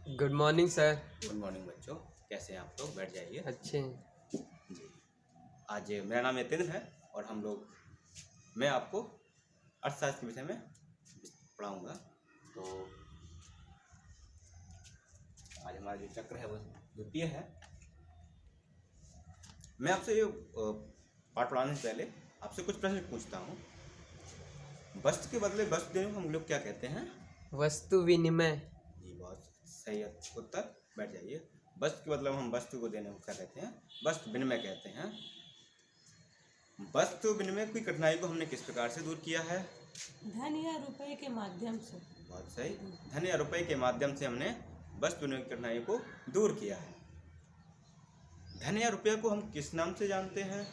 Good morning sir. Good morning बच्चों, कैसे हैं आप लोग? बैठ जाइए। अच्छे हैं। जी, आज मेरा नाम यतिन है और मैं आपको अर्थशास्त्र के विषय में पढ़ाऊँगा। तो आज हमारा जो चक्र है वो द्वितीय है। मैं आपसे ये पाठ पढ़ाने से पहले आपसे कुछ प्रश्न पूछता हूँ। वस्तु के बदले वस्तु देने को हम लोग क्या कहते हैं? वस्तु विनिमय। जी, बहुत सही उत्तर। बैठ जाइए। वस्तु के मतलब हम वस्तु को देने को क्या कहते हैं? वस्तु विनिमय कहते हैं। वस्तु विनिमय की कठिनाई को हमने किस प्रकार से दूर किया है? धन या रुपए के माध्यम से। बहुत सही। धन या रुपए के माध्यम से हमने वस्तु विनिमय की कठिनाई को दूर किया है। धन या रुपये को हम किस नाम से जानते हैं?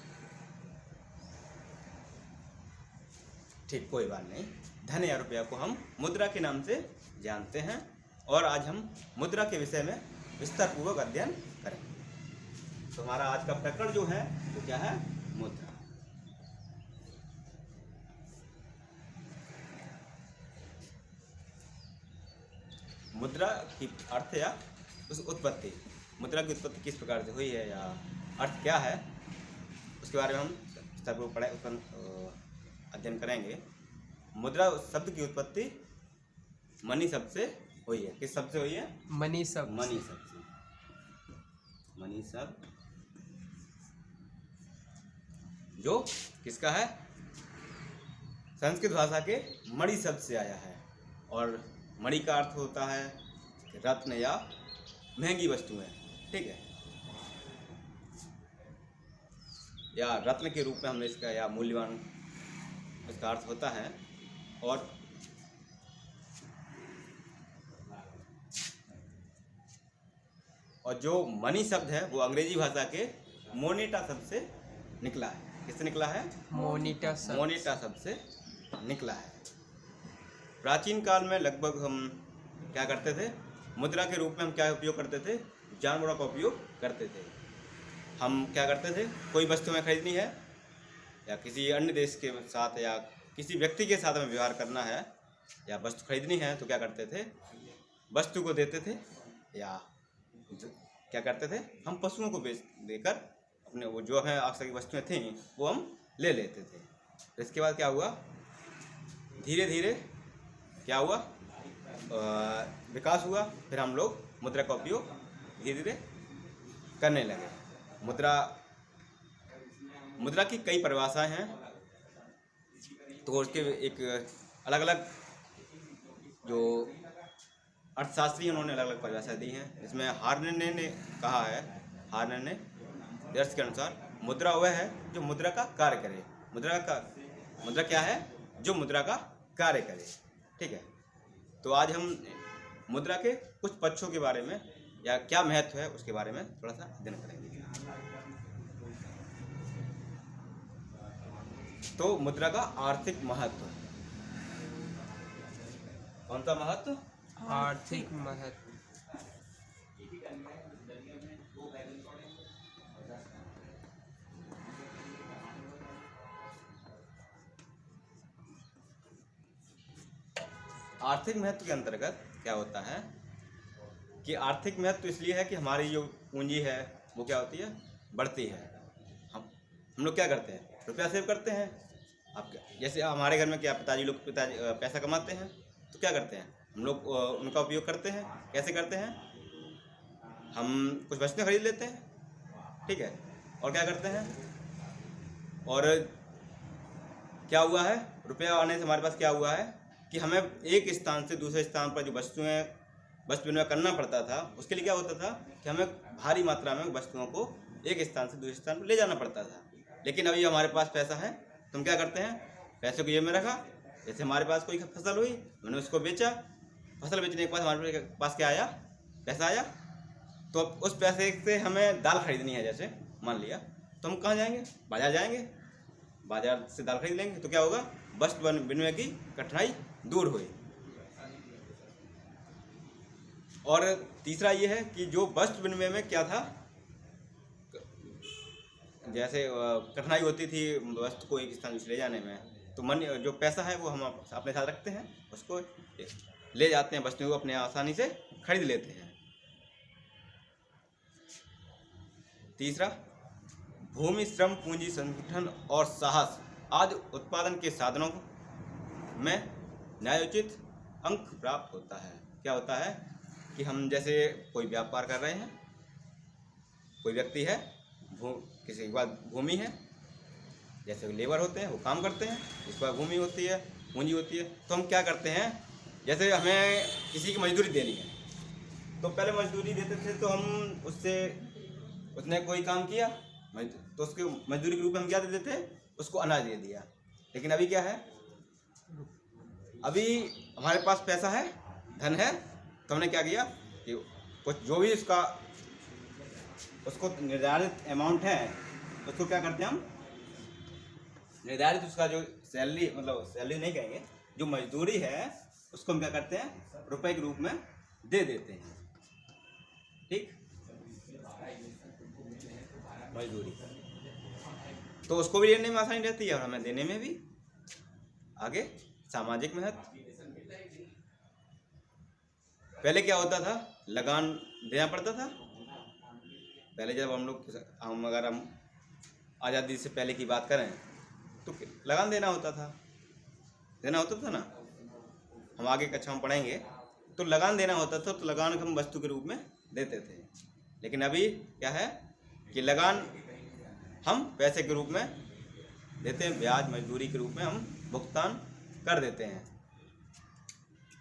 ठीक, कोई बात नहीं। धन या रुपया को हम मुद्रा के नाम से जानते हैं और आज हम मुद्रा के विषय में विस्तार पूर्वक अध्ययन करेंगे। तो हमारा आज का प्रकरण जो है वो क्या है? मुद्रा। मुद्रा की अर्थ या उस उत्पत्ति, मुद्रा की उत्पत्ति किस प्रकार से हुई है या अर्थ क्या है, उसके बारे में हम अध्ययन करेंगे। मुद्रा शब्द की उत्पत्ति मनी शब्द से हुई है। किस शब्द से हुई है? मनी शब्द। मनी शब्द से। मनी शब्द जो किसका है? संस्कृत भाषा के मणि शब्द से आया है और मणि का अर्थ होता है रत्न या महंगी वस्तुएं। ठीक है, या रत्न के रूप में हमने इसका या मूल्यवान इसका अर्थ होता है। और जो मनी शब्द है वो अंग्रेजी भाषा के मोनेटा शब्द से निकला है। किससे निकला है? मोनिटा शब्द। मोनेटा शब्द से निकला है। प्राचीन काल में लगभग हम क्या करते थे? मुद्रा के रूप में हम क्या उपयोग करते थे? जानवरों का उपयोग करते थे। हम क्या करते थे? कोई वस्तु हमें खरीदनी है या किसी अन्य देश के साथ या किसी व्यक्ति के साथ हमें व्यवहार करना है या वस्तु खरीदनी है तो क्या करते थे? वस्तु को देते थे या क्या करते थे? हम पशुओं को देकर अपने वो जो हमें आवश्यक वस्तुएं थीं वो हम ले लेते थे। तो इसके बाद क्या हुआ? धीरे धीरे क्या हुआ? विकास हुआ। फिर हम लोग मुद्रा का उपयोग धीरे धीरे करने लगे। मुद्रा की कई परिभाषाएं हैं, तो उसके एक अलग अलग जो अर्थशास्त्री उन्होंने अलग अलग परिभाषा दी हैं। इसमें हार्ने ने कहा है, हार्ने ने दर्श के अनुसार मुद्रा वह है जो मुद्रा का कार्य करे। मुद्रा क्या है? जो मुद्रा का कार्य करे। ठीक है, तो आज हम मुद्रा के कुछ पक्षों के बारे में या क्या महत्व है उसके बारे में थोड़ा सा अध्ययन करेंगे। तो मुद्रा का आर्थिक महत्व। कौन सा महत्व? आर्थिक महत्व। आर्थिक महत्व के अंतर्गत क्या होता है कि आर्थिक महत्व इसलिए है कि हमारी जो पूंजी है वो क्या होती है? बढ़ती है। हम लोग क्या करते हैं? रुपया सेव करते हैं। जैसे हमारे घर में क्या पिताजी पैसा कमाते हैं तो क्या करते हैं? हम लोग उनका उपयोग करते हैं। कैसे करते हैं? हम कुछ वस्तुएं खरीद लेते हैं। ठीक है, और क्या करते हैं? और क्या हुआ है? रुपया आने से हमारे पास क्या हुआ है कि हमें एक स्थान से दूसरे स्थान पर जो वस्तु विनिमय करना पड़ता था, उसके लिए क्या होता था कि हमें भारी मात्रा में वस्तुओं को एक स्थान से दूसरे स्थान पर ले जाना पड़ता था। लेकिन अभी हमारे पास पैसा है तो हम क्या करते हैं? पैसे को ये में रखा। जैसे हमारे पास कोई फसल हुई, मैंने उसको बेचा। फसल बेचने के बाद हमारे पास क्या आया? पैसा आया। तो अब उस पैसे से हमें दाल खरीदनी है, जैसे मान लिया, तो हम कहाँ जाएंगे? बाजार जाएंगे। बाजार से दाल खरीद लेंगे तो क्या होगा? वस्तु विनिमय की कठिनाई दूर हुई। और तीसरा ये है कि जो वस्तु विनिमय में क्या था, जैसे कठिनाई होती थी वस्तु को एक स्थान से ले जाने में, तो जो पैसा है वो हम अपने साथ रखते हैं, उसको ले जाते हैं, वस्तु को अपने आसानी से खरीद लेते हैं। तीसरा, भूमि, श्रम, पूंजी, संगठन और साहस आदि उत्पादन के साधनों में न्यायोचित अंक प्राप्त होता है। क्या होता है कि हम जैसे कोई व्यापार कर रहे हैं, कोई व्यक्ति है, किसी के पास भूमि है, जैसे लेबर होते हैं वो काम करते हैं, जिसके पास भूमि होती है, पूंजी होती है, तो हम क्या करते हैं, जैसे हमें किसी की मजदूरी देनी है तो पहले मजदूरी देते थे, तो हम उसने कोई काम किया तो उसके मजदूरी के रूप में हम क्या दे देते, उसको अनाज दे दिया। लेकिन अभी क्या है, अभी हमारे पास पैसा है, धन है, तो हमने क्या किया कि कुछ जो भी उसको निर्धारित अमाउंट है उसको क्या करते हैं हम, निर्धारित उसका जो सैलरी, मतलब सैलरी नहीं कहेंगे, जो मजदूरी है उसको हम क्या करते हैं, रुपए के रूप में दे देते हैं। ठीक, मजदूरी तो उसको भी लेने में आसानी रहती है और हमें देने में भी। आगे सामाजिक महत्व। पहले क्या होता था, लगान देना पड़ता था। पहले जब अगर हम आज़ादी से पहले की बात करें तो लगान देना होता था ना। हम आगे कक्षा में पढ़ेंगे तो लगान देना होता था, तो लगान हम वस्तु के रूप में देते थे। लेकिन अभी क्या है कि लगान हम पैसे के रूप में देते हैं, ब्याज मजदूरी के रूप में हम भुगतान कर देते हैं।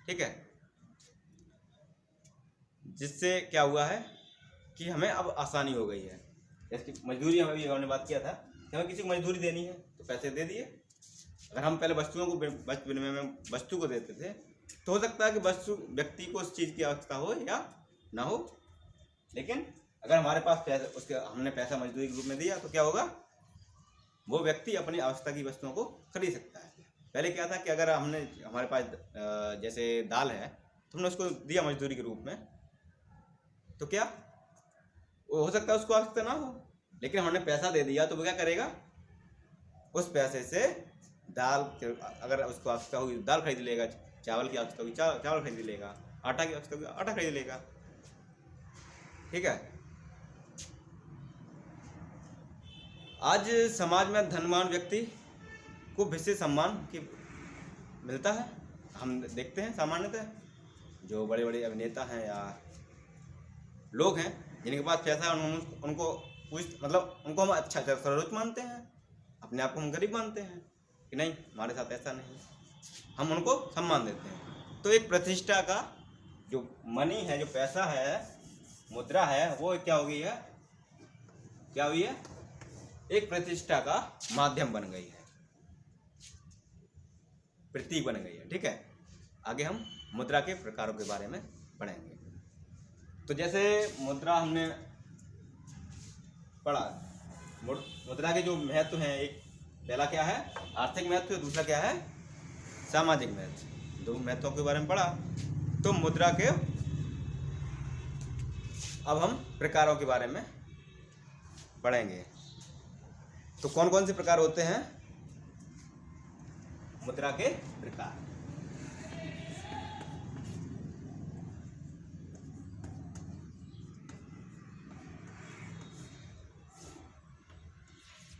ठीक है, जिससे क्या हुआ है कि हमें अब आसानी हो गई है। जैसे मजदूरी हम अभी हमने बात किया था कि हमें किसी को मजदूरी देनी है तो पैसे दे दिए। अगर हम पहले वस्तुओं को विनिमय में वस्तु को देते थे तो हो सकता है कि व्यक्ति को उस चीज़ की आवश्यकता हो या ना हो, लेकिन अगर हमारे पास हमने पैसा मजदूरी के रूप में दिया तो क्या होगा, वो व्यक्ति अपनी आवश्यकता की वस्तुओं को खरीद सकता है। पहले क्या था कि अगर हमारे पास जैसे दाल है तो हमने उसको दिया मजदूरी के रूप में, तो क्या वो हो सकता है उसको आवश्यकता ना हो, लेकिन हमने पैसा दे दिया तो वो क्या करेगा, उस पैसे से दाल, अगर उसको आवश्यकता होगी दाल खरीद लेगा, चावल की आवश्यकता होगी चावल खरीद लेगा, आटा की आवश्यकता होगी आटा खरीद लेगा। ठीक है, आज समाज में धनवान व्यक्ति को विशेष सम्मान मिलता है। हम देखते हैं सामान्यतः जो बड़े बड़े अभिनेता हैं या लोग हैं जिनके पास पैसा है, उनको हम अच्छा सर्वोच्च मानते हैं, अपने आप को हम गरीब मानते हैं कि नहीं, हमारे साथ ऐसा नहीं, हम उनको सम्मान देते हैं। तो एक प्रतिष्ठा का जो मनी है, जो पैसा है, मुद्रा है, वो क्या हो गई है, एक प्रतिष्ठा का माध्यम बन गई है, प्रतीक बन गई है। ठीक है, आगे हम मुद्रा के प्रकारों के बारे में पढ़ेंगे। तो जैसे मुद्रा हमने पढ़ा, मुद्रा के जो महत्व हैं, एक पहला क्या है आर्थिक महत्व, दूसरा क्या है सामाजिक महत्व। दो महत्वों के बारे में पढ़ा। तो मुद्रा के अब हम प्रकारों के बारे में पढ़ेंगे। तो कौन कौन से प्रकार होते हैं मुद्रा के प्रकार।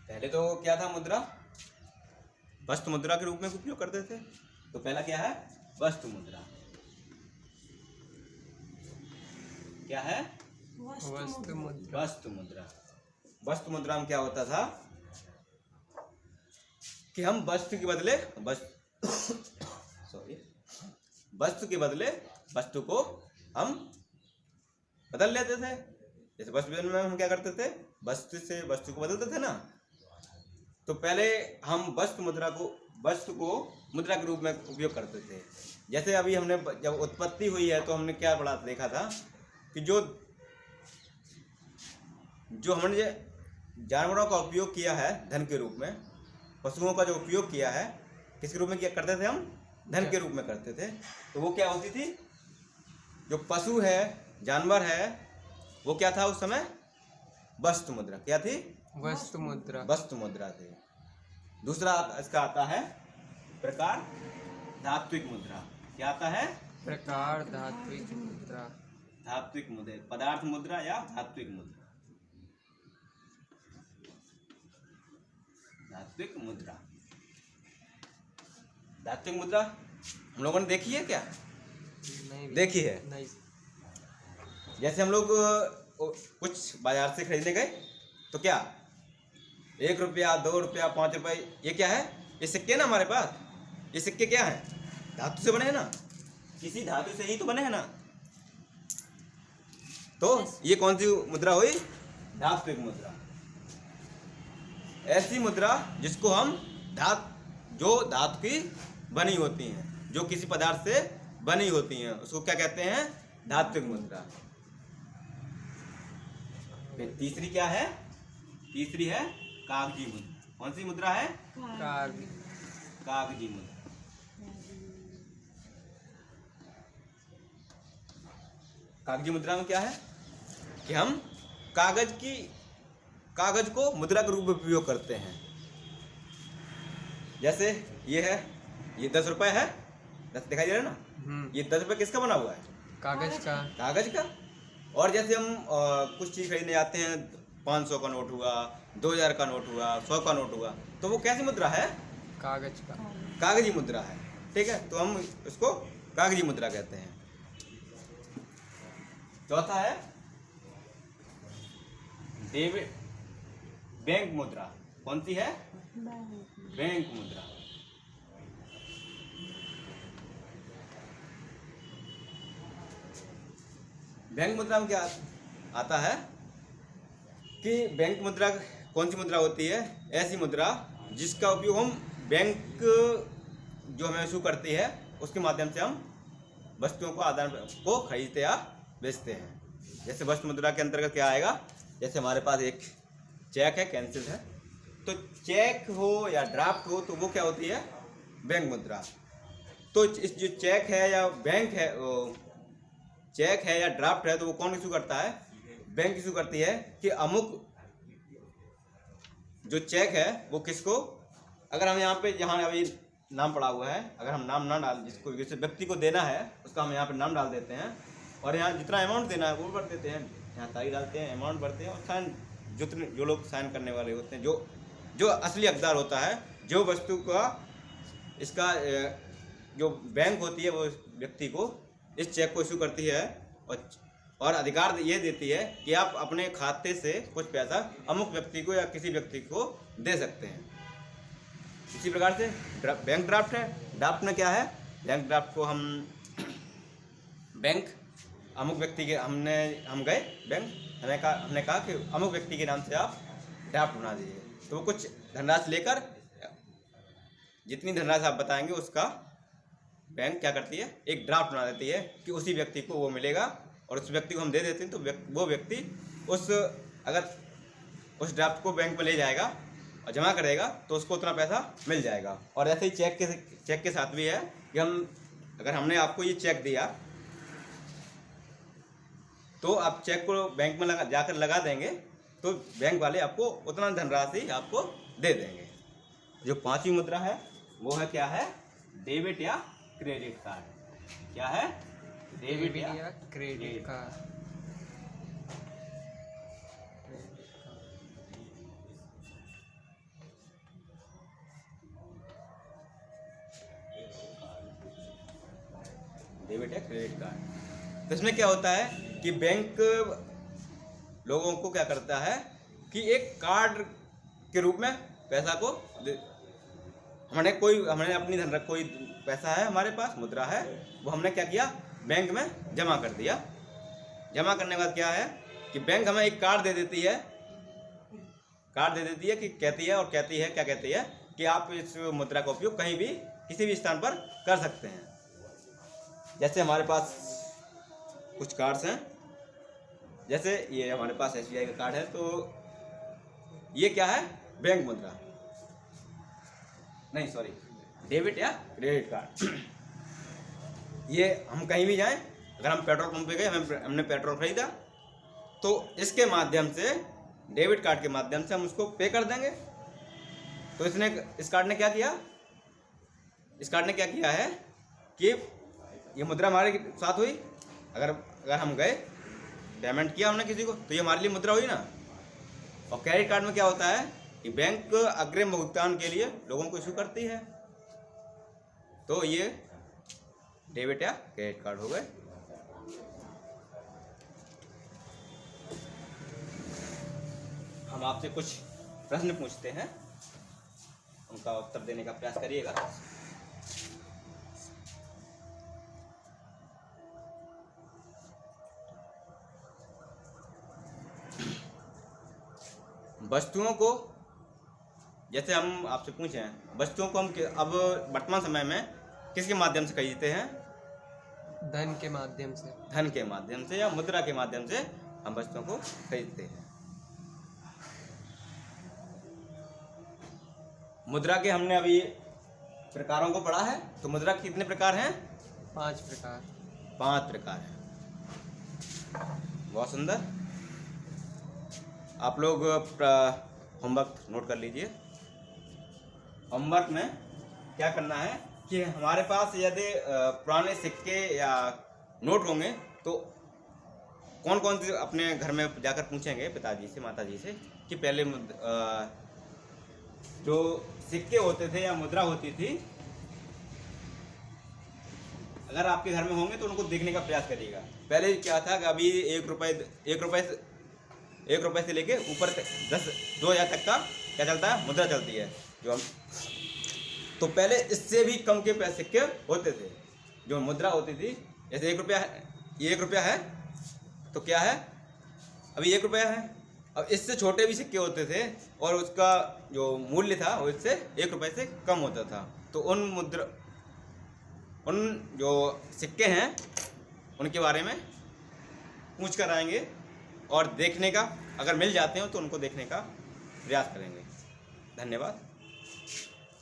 पहले तो क्या था, मुद्रा वस्तु मुद्रा के रूप में उपयोग करते थे। तो पहला क्या है, वस्तु मुद्रा। क्या है, वस्तु मुद्रा। वस्तु मुद्रा। वस्तु मुद्रा में क्या होता था कि हम वस्तु के बदले वस्तु को हम बदल लेते थे। जैसे वस्तु में हम क्या करते थे, वस्तु से वस्तु को बदलते थे ना। तो पहले हम वस्तु को मुद्रा के रूप में उपयोग करते थे। जैसे अभी हमने जब उत्पत्ति हुई है तो हमने क्या देखा था कि जो हमने जानवरों का उपयोग किया है धन के रूप में, पशुओं का जो उपयोग किया है किसके रूप में किया करते थे, हम धन के रूप में करते थे। तो वो क्या होती थी, जो पशु है, जानवर है, वो क्या था उस समय, वस्तु मुद्रा। क्या थी, वस्तु मुद्रा। वस्तु मुद्रा थी। दूसरा इसका आता है प्रकार धात्विक मुद्रा। क्या आता है, प्रकार धात्विक मुद्रा। धात्विक मुद्रा, पदार्थ मुद्रा या धात्विक मुद्रा। धात्विक मुद्रा। धात्विक मुद्रा हम लोगों ने देखी है क्या? नहीं देखी है। नहीं। जैसे हम लोग कुछ बाजार से खरीदने गए तो क्या 1 रुपया 2 रुपया 5 रुपये ये क्या है? ये सिक्के ना हमारे पास, ये सिक्के क्या है? धातु से बने हैं ना, किसी धातु से ही तो बने हैं ना। तो ये कौन सी मुद्रा हुई? धात्विक मुद्रा। ऐसी मुद्रा जिसको हम जो धातु की बनी होती हैं, जो किसी पदार्थ से बनी होती हैं, उसको क्या कहते हैं? धात्विक मुद्रा। फिर तीसरी क्या है? तीसरी है कागजी मुद्रा। कौन सी मुद्रा है? कागज। कागजी मुद्रा। कागजी मुद्रा में क्या है कि हम कागज को मुद्रा के रूप में उपयोग करते हैं। जैसे ये है, ये 10 रुपए है, 10 दिखाई दे रहा है ना? ये 10 रुपए किसका बना हुआ है? कागज का। कागज का। और जैसे हम कुछ चीज खरीदने जाते हैं, 500 का नोट हुआ, 2000 का नोट हुआ, 100 का नोट हुआ, तो वो कैसी मुद्रा है? कागज का। कागजी मुद्रा है। ठीक है, तो हम इसको कागजी मुद्रा कहते हैं। चौथा है बैंक मुद्रा। कौन सी है? बैंक मुद्रा। बैंक मुद्रा में क्या आता है कि बैंक मुद्रा कौन सी मुद्रा होती है? ऐसी मुद्रा जिसका उपयोग हम बैंक जो हमें इशू करती है उसके माध्यम से हम वस्तुओं को खरीदते या बेचते हैं। जैसे वस्तु मुद्रा के अंतर्गत क्या आएगा? जैसे हमारे पास एक चेक है, कैंसिल है, तो चेक हो या ड्राफ्ट हो तो वो क्या होती है? बैंक मुद्रा। तो इस जो चेक है या बैंक है, चेक है या ड्राफ्ट है, तो वो कौन इशू करता है? बैंक इशू करती है कि अमुक जो चेक है वो किसको, अगर हम यहाँ पे जहाँ अभी नाम पड़ा हुआ है, अगर हम नाम ना डाल, जिसको जिस व्यक्ति को देना है उसका हम यहाँ पे नाम डाल देते हैं और यहाँ जितना अमाउंट देना है वो भर देते हैं, यहाँ तारीख डालते हैं, अमाउंट भरते हैं और साइन, जो लोग साइन करने वाले होते हैं, जो असली हकदार होता है, जो वस्तु का इसका जो बैंक होती है वो व्यक्ति को इस चेक को इशू करती है और अधिकार ये देती है कि आप अपने खाते से कुछ पैसा अमुक व्यक्ति को या किसी व्यक्ति को दे सकते हैं। इसी प्रकार से बैंक ड्राफ्ट है। ड्राफ्ट में क्या है? बैंक ड्राफ्ट को हम बैंक अमुक व्यक्ति के हम गए बैंक, हमने कहा कि अमुक व्यक्ति के नाम से आप ड्राफ्ट बना दीजिए, तो वो कुछ धनराशि लेकर जितनी धनराशि आप बताएंगे उसका बैंक क्या करती है? एक ड्राफ्ट बना देती है कि उसी व्यक्ति को वो मिलेगा और उस व्यक्ति को हम दे देते हैं, तो वो व्यक्ति अगर उस ड्राफ्ट को बैंक में ले जाएगा और जमा करेगा तो उसको उतना पैसा मिल जाएगा। और ऐसे ही चेक के साथ भी है कि अगर हमने आपको ये चेक दिया तो आप चेक को बैंक में जाकर लगा देंगे तो बैंक वाले आपको उतना धनराशि आपको दे देंगे। जो पांचवी मुद्रा है वो है क्या है? डेबिट या क्रेडिट कार्ड। क्या है? डेबिट या क्रेडिट कार्ड। डेबिट या क्रेडिट कार्ड। तो इसमें क्या होता है कि बैंक लोगों को क्या करता है कि एक कार्ड के रूप में पैसा को हमने अपनी कोई पैसा है हमारे पास, मुद्रा है, वो हमने क्या किया? बैंक में जमा कर दिया। जमा करने के बाद क्या है कि बैंक हमें एक कार्ड दे देती है, कि कहती है कि आप इस मुद्रा का उपयोग कहीं भी किसी भी स्थान पर कर सकते हैं। जैसे हमारे पास कुछ कार्ड्स हैं, जैसे ये हमारे पास SBI का कार्ड है, तो ये क्या है? बैंक मुद्रा, नहीं सॉरी, डेबिट या क्रेडिट कार्ड। ये हम कहीं भी जाएं, अगर हम पेट्रोल पंप पे गए, हमने पेट्रोल खरीदा, तो इसके माध्यम से, डेबिट कार्ड के माध्यम से हम उसको पे कर देंगे। तो इस कार्ड ने क्या किया? इस कार्ड ने क्या किया है कि ये मुद्रा हमारे साथ हुई। अगर हम गए, पेमेंट किया हमने किसी को, तो ये हमारे लिए मुद्रा हुई ना। और क्रेडिट कार्ड में क्या होता है कि बैंक अग्रिम भुगतान के लिए लोगों को इशू करती है। तो ये डेबिट या क्रेडिट कार्ड हो गए। हम आपसे कुछ प्रश्न पूछते हैं, उनका उत्तर देने का प्रयास करिएगा। वस्तुओं को, जैसे हम आपसे पूछे हैं, वस्तुओं को हम अब वर्तमान समय में किसके माध्यम से खरीदते हैं? धन के माध्यम से। धन के माध्यम से या मुद्रा के माध्यम से हम वस्तुओं को खरीदते हैं। मुद्रा के हमने अभी प्रकारों को पढ़ा है, तो मुद्रा के कितने प्रकार हैं? 5 प्रकार। 5 प्रकार हैं। बहुत सुंदर। आप लोग होमवर्क नोट कर लीजिए। होमवर्क में क्या करना है कि हमारे पास यदि पुराने सिक्के या नोट होंगे तो कौन कौन से अपने घर में जाकर पूछेंगे पिताजी से, माताजी से, कि पहले जो सिक्के होते थे या मुद्रा होती थी, अगर आपके घर में होंगे तो उनको देखने का प्रयास करिएगा। पहले क्या था कि अभी 1 रुपए से लेके ऊपर 2,000 तक का क्या चलता है? मुद्रा चलती है। जो हम तो पहले इससे भी कम के पैसे सिक्के होते थे, जो मुद्रा होती थी। जैसे 1 रुपया है, ये 1 रुपया है तो क्या है? अभी 1 रुपया है। अब इससे छोटे भी सिक्के होते थे और उसका जो मूल्य था वो इससे 1 रुपये से कम होता था। तो उन जो सिक्के हैं उनके बारे में पूछ कर आएंगे और देखने का, अगर मिल जाते हो तो उनको देखने का प्रयास करेंगे। धन्यवाद।